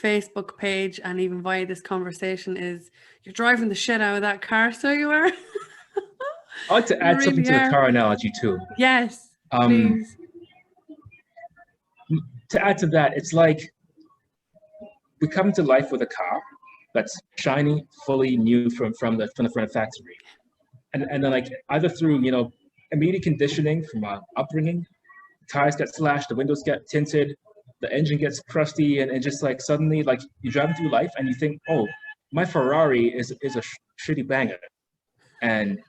Speaker 2: Facebook page and even via this conversation is you're driving the shit out of that car. So you are.
Speaker 1: I'd like to add something to the car analogy too.
Speaker 2: Yes, please.
Speaker 1: To add to that, it's like we come to life with a car that's shiny, fully new from the front of factory, and then like either through, you know, immediate conditioning from our upbringing, tires get slashed, the windows get tinted, the engine gets crusty, and just like suddenly like you're driving through life and you think, oh, my Ferrari is a shitty banger, and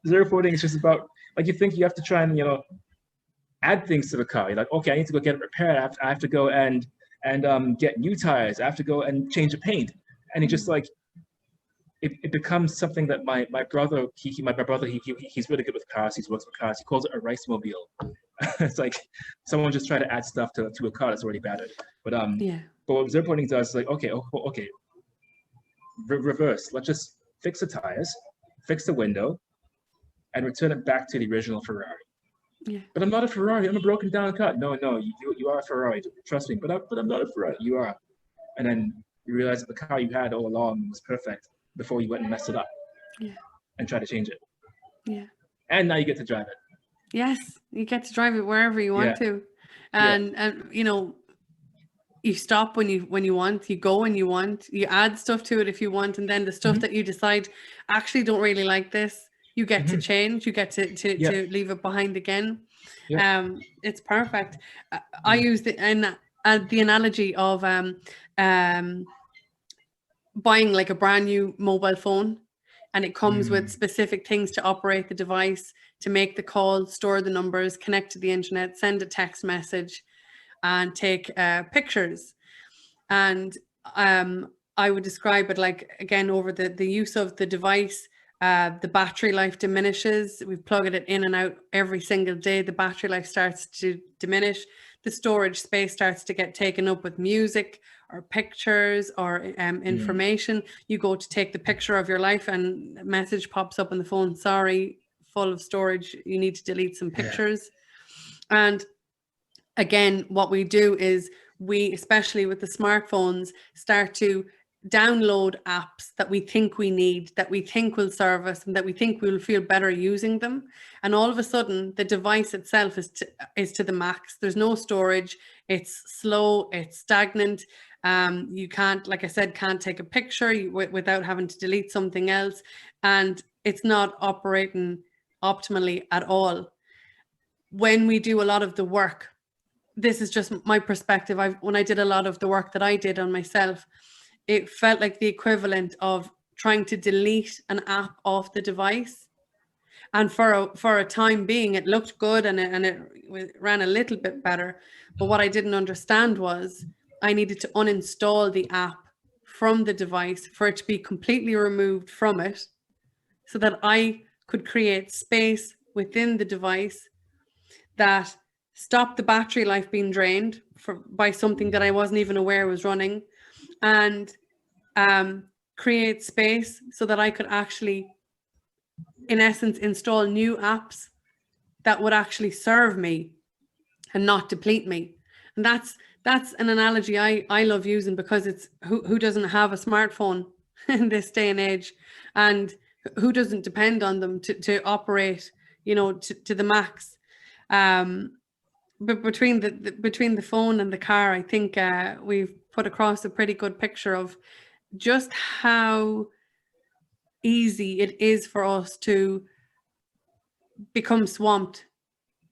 Speaker 1: zero pointing is just about like you think you have to try and, you know, add things to the car. You're like, okay, I need to go get it repaired. I have to go and get new tires. I have to go and change the paint. And it just like it becomes something that my brother he's really good with cars. He works with cars. He calls it a rice mobile. It's like someone just tried to add stuff to a car that's already battered. But but what zero pointing does is like, okay, reverse. Let's just fix the tires, fix the window, and return it back to the original Ferrari.
Speaker 2: Yeah.
Speaker 1: But I'm not a Ferrari. I'm a broken down car. No, you are a Ferrari. Trust me. But I'm not a Ferrari. You are. And then you realize that the car you had all along was perfect before you went and messed it up.
Speaker 2: Yeah.
Speaker 1: And try to change it.
Speaker 2: Yeah.
Speaker 1: And now you get to drive it.
Speaker 2: Yes, you get to drive it wherever you want to, and you know, you stop when you want, you go when you want, you add stuff to it if you want, and then the stuff that you decide actually don't really like this, you get to change, you get to leave it behind again. It's perfect. I use the analogy of buying like a brand new mobile phone, and it comes with specific things to operate the device, to make the call, store the numbers, connect to the internet, send a text message, and take pictures. And I would describe it like, again, over the use of the device, the battery life diminishes. We plug it in and out every single day. The battery life starts to diminish. The storage space starts to get taken up with music or pictures or information. You go to take the picture of your life and a message pops up on the phone. Sorry, full of storage. You need to delete some pictures. And again, what we do is we, especially with the smartphones, start to download apps that we think we need, that we think will serve us, and that we think we'll feel better using them. And all of a sudden, the device itself is to the max. There's no storage. It's slow. It's stagnant. You can't, like I said, can't take a picture without having to delete something else. And it's not operating optimally at all. When we do a lot of the work, this is just my perspective. When I did a lot of the work that I did on myself, it felt like the equivalent of trying to delete an app off the device. And for a time being, it looked good and it ran a little bit better. But what I didn't understand was I needed to uninstall the app from the device for it to be completely removed from it, so that I could create space within the device that stopped the battery life being drained by something that I wasn't even aware was running, and create space so that I could actually, in essence, install new apps that would actually serve me and not deplete me. And that's an analogy I love using, because it's who doesn't have a smartphone in this day and age, and who doesn't depend on them to operate, you know, to the max. But between the phone and the car, I think we've put across a pretty good picture of just how easy it is for us to become swamped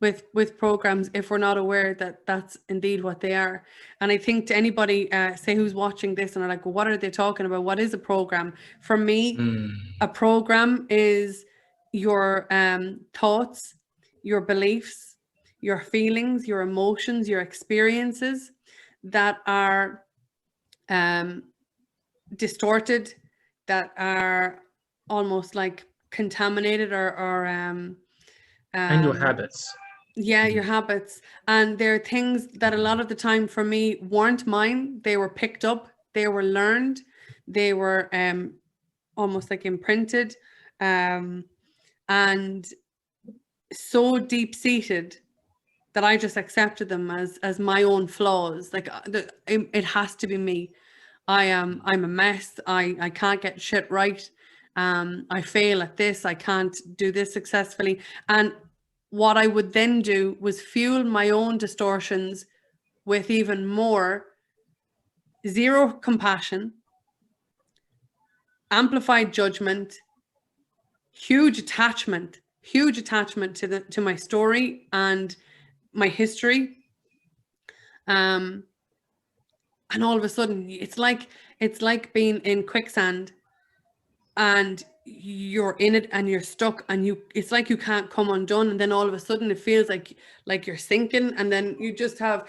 Speaker 2: with programs if we're not aware that that's indeed what they are. And I think to anybody, say, who's watching this and are like, well, what are they talking about? What is a program? For me, a program is your thoughts, your beliefs, your feelings, your emotions, your experiences that are distorted, that are almost like contaminated or
Speaker 1: And your habits.
Speaker 2: Yeah, your habits. And there are things that a lot of the time for me weren't mine. They were picked up, they were learned, they were almost like imprinted, and so deep seated that I just accepted them as my own flaws. Like it has to be me. I'm a mess. I can't get shit right. I fail at this. I can't do this successfully. And what I would then do was fuel my own distortions with even more zero compassion, amplified judgment, huge attachment to my story and my history. And all of a sudden it's like being in quicksand and you're in it and you're stuck and it's like you can't come undone, and then all of a sudden it feels like you're sinking, and then you just have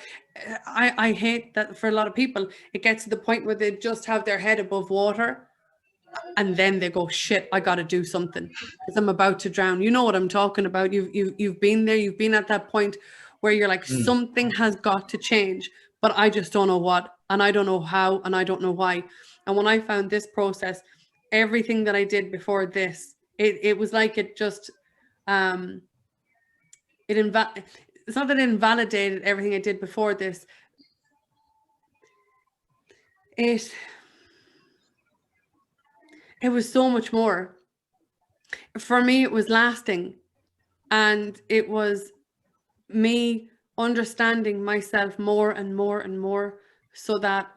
Speaker 2: I hate that for a lot of people. It gets to the point where they just have their head above water and then they go, shit, I got to do something because I'm about to drown. You know what I'm talking about. You've been there. You've been at that point where you're like, something has got to change, but I just don't know what, and I don't know how, and I don't know why. And when I found this process, everything that I did before this, it was like it just it's not that it invalidated everything I did before this. It was so much more. For me, it was lasting, and it was me understanding myself more and more and more, so that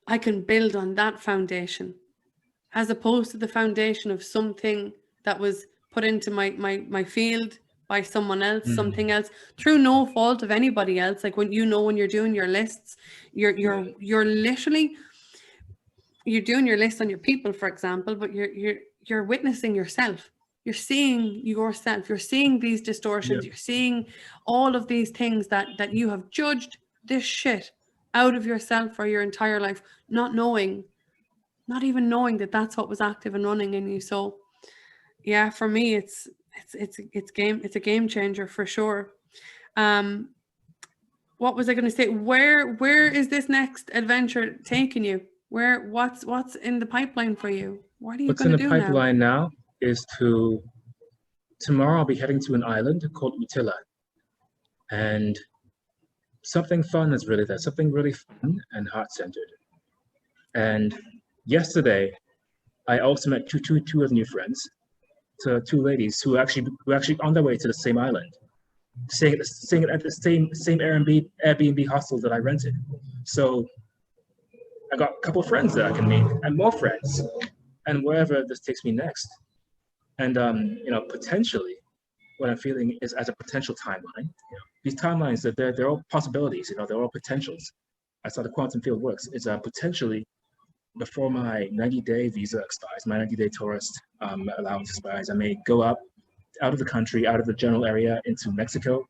Speaker 2: I can build on that foundation, as opposed to the foundation of something that was put into my field by someone else, something else, through no fault of anybody else. Like when you're doing your lists, you're literally, you're doing your list on your people, for example, but you're witnessing yourself. You're seeing yourself. You're seeing these distortions. Yep. You're seeing all of these things that you have judged this shit out of yourself for your entire life, not even knowing that that's what was active and running in you. So yeah, for me, it's a game changer for sure. What was I going to say? Where is this next adventure taking you? What's in the pipeline for you? What are you going to do now?
Speaker 1: What's in the pipeline now is tomorrow I'll be heading to an island called Utila, and something fun is really there, something really fun and heart-centered. And yesterday, I also met two of new friends, two ladies who actually on their way to the same island, staying at the same Airbnb hostel that I rented. So I got a couple of friends that I can meet, and more friends, and wherever this takes me next. And potentially, what I'm feeling is as a potential timeline. These timelines, that they're all possibilities. They're all potentials. That's how the quantum field works. It's potentially before my 90-day visa expires, my 90-day tourist allowance expires, I may go up out of the country, out of the general area into Mexico,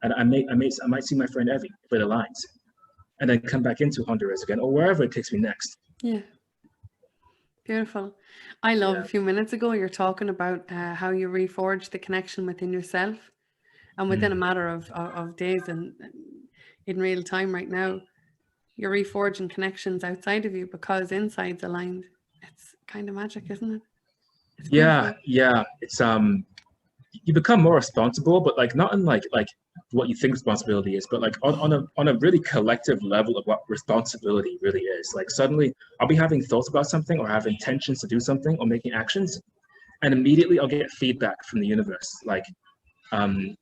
Speaker 1: and I might see my friend Evie if it aligns, and then come back into Honduras again, or wherever it takes me next.
Speaker 2: Yeah. Beautiful. I love a few minutes ago you're talking about how you reforge the connection within yourself, and within a matter of days and in real time right now, you're reforging connections outside of you because inside's aligned. It's kind of magic, isn't it? It's beautiful.
Speaker 1: Yeah. It's you become more responsible, but like not in like what you think responsibility is, but like on a really collective level of what responsibility really is. Like suddenly I'll be having thoughts about something or have intentions to do something or making actions, and immediately I'll get feedback from the universe. Like the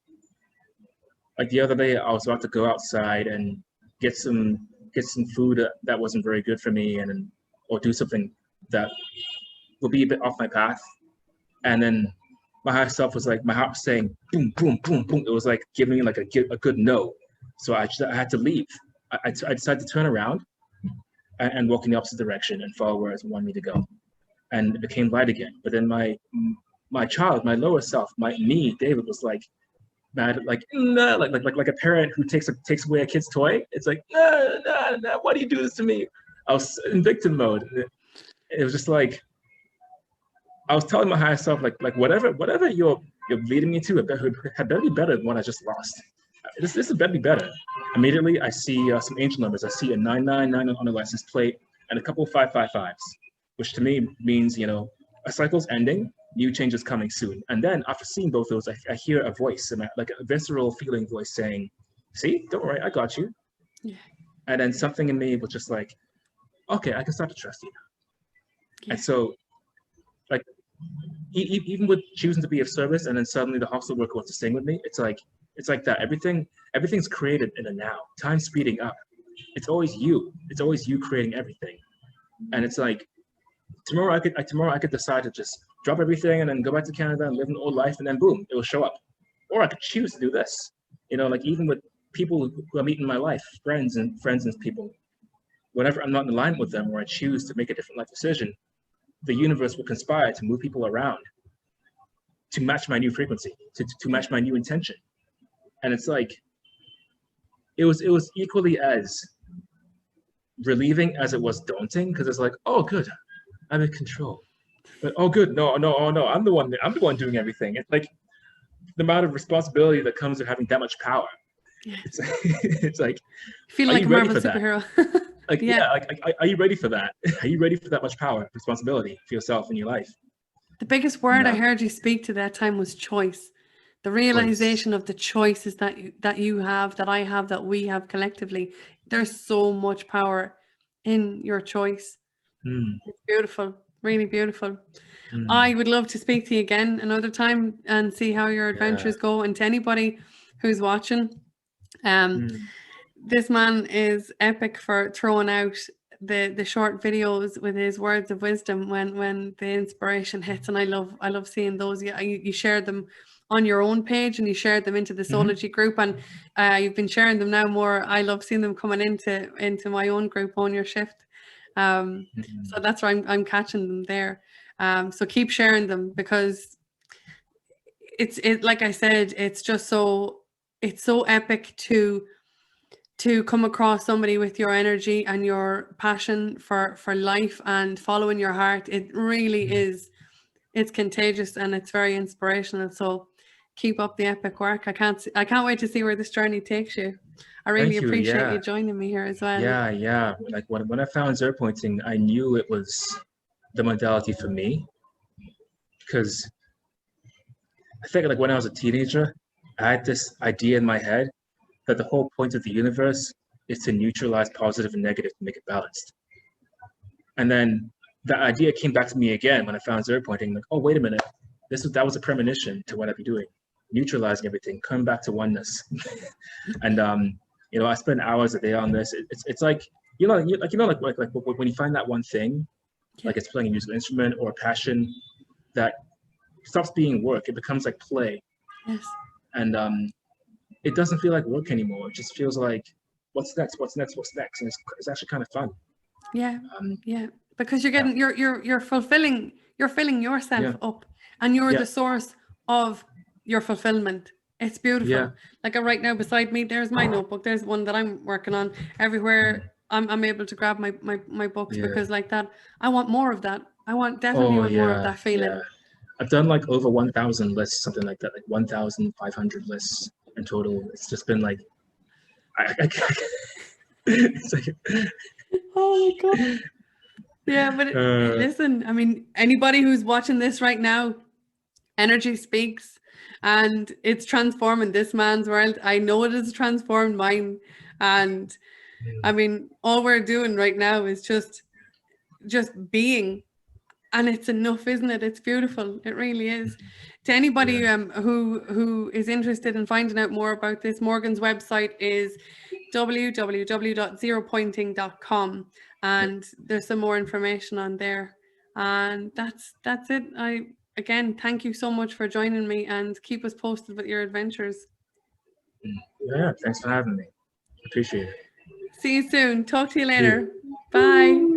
Speaker 1: other day I was about to go outside and get some food that wasn't very good for me, or do something that will be a bit off my path, and then my higher self was like, my heart was saying boom, boom, boom, boom. It was like giving me like a good no. So I had to leave. I decided to turn around and walk in the opposite direction and follow where it wanted me to go. And it became light again. But then my lower self, me, David, was like mad, like no, like a parent who takes away a kid's toy. It's like no, why do you do this to me? I was in victim mode. It was just like, I was telling my higher self, like whatever you're leading me to, it better be better than what I just lost. This better be better. Immediately, I see some angel numbers. I see a 999 on a license plate and a couple of 555s, which to me means, a cycle's ending, new change is coming soon. And then after seeing both those, I hear a voice, like a visceral feeling voice saying, "See, don't worry, I got you." Yeah. And then something in me was just like, okay, I can start to trust you. Yeah. And so, like, even with choosing to be of service, and then suddenly the hostel worker wants to sing with me, it's like that. Everything's created in a now. Time's speeding up. It's always you creating everything. And it's like tomorrow I could decide to just drop everything and then go back to Canada and live an old life, and then boom, it will show up. Or I could choose to do this. Like even with people who I meet in my life, friends and people, whenever I'm not in alignment with them, or I choose to make a different life decision, the universe will conspire to move people around to match my new frequency, to match my new intention. And it's like, it was equally as relieving as it was daunting, because it's like, oh good, I'm in control. But oh good, no, I'm the one doing everything. It's like the amount of responsibility that comes with having that much power. Yeah. It's like,
Speaker 2: feel like a Marvel superhero.
Speaker 1: Like, yeah, are you ready for that? Are you ready for that much power, responsibility for yourself and your life?
Speaker 2: The biggest word I heard you speak to that time was choice. The realization of the choices that you have, that I have, that we have collectively. There's so much power in your choice. It's beautiful, really beautiful. I would love to speak to you again another time and see how your adventures go. And to anybody who's watching, this man is epic for throwing out the short videos with his words of wisdom when the inspiration hits, and I love seeing those. You shared them on your own page, and you shared them into the Soulogy group, and you've been sharing them now more. I love seeing them coming into my own group, Own Your Shift. So that's where I'm catching them there. So keep sharing them, because it's like I said, it's just so epic to come across somebody with your energy and your passion for life and following your heart. It really is. It's contagious and it's very inspirational. So keep up the epic work. I can't wait to see where this journey takes you. I really appreciate you joining me here as well.
Speaker 1: Yeah. Like when I found zero pointing, I knew it was the modality for me, because I think like when I was a teenager, I had this idea in my head that the whole point of the universe is to neutralize positive and negative to make it balanced. And then that idea came back to me again when I found zero pointing. Like, oh, wait a minute, that was a premonition to what I'd be doing, neutralizing everything, coming back to oneness. And I spend hours a day on this. It's like when you find that one thing, like it's playing a musical instrument or a passion that stops being work, it becomes like play.
Speaker 2: Yes.
Speaker 1: And it doesn't feel like work anymore. It just feels like, what's next? And it's actually kind of fun.
Speaker 2: Yeah. Because you're getting, you're filling yourself up, and you're the source of your fulfillment. It's beautiful.
Speaker 1: Yeah.
Speaker 2: Like right now beside me, there's my notebook. There's one that I'm working on. Everywhere I'm able to grab my books because like that, I want more of that. I definitely want more of that feeling.
Speaker 1: Yeah. I've done like over 1,000 lists, something like that, like 1,500 lists in total. It's just been like, it's like,
Speaker 2: oh my God. Yeah, but listen, I mean, anybody who's watching this right now, energy speaks, and it's transforming this man's world. I know it has transformed mine. And I mean, all we're doing right now is just being. And it's enough, isn't it? It's beautiful. It really is. To anybody who is interested in finding out more about this, Morgan's website is www.zeropointing.com, and there's some more information on there. And that's it. Again, thank you so much for joining me, and keep us posted with your adventures.
Speaker 1: Yeah, thanks for having me. Appreciate it.
Speaker 2: See you soon. Talk to you later. Bye.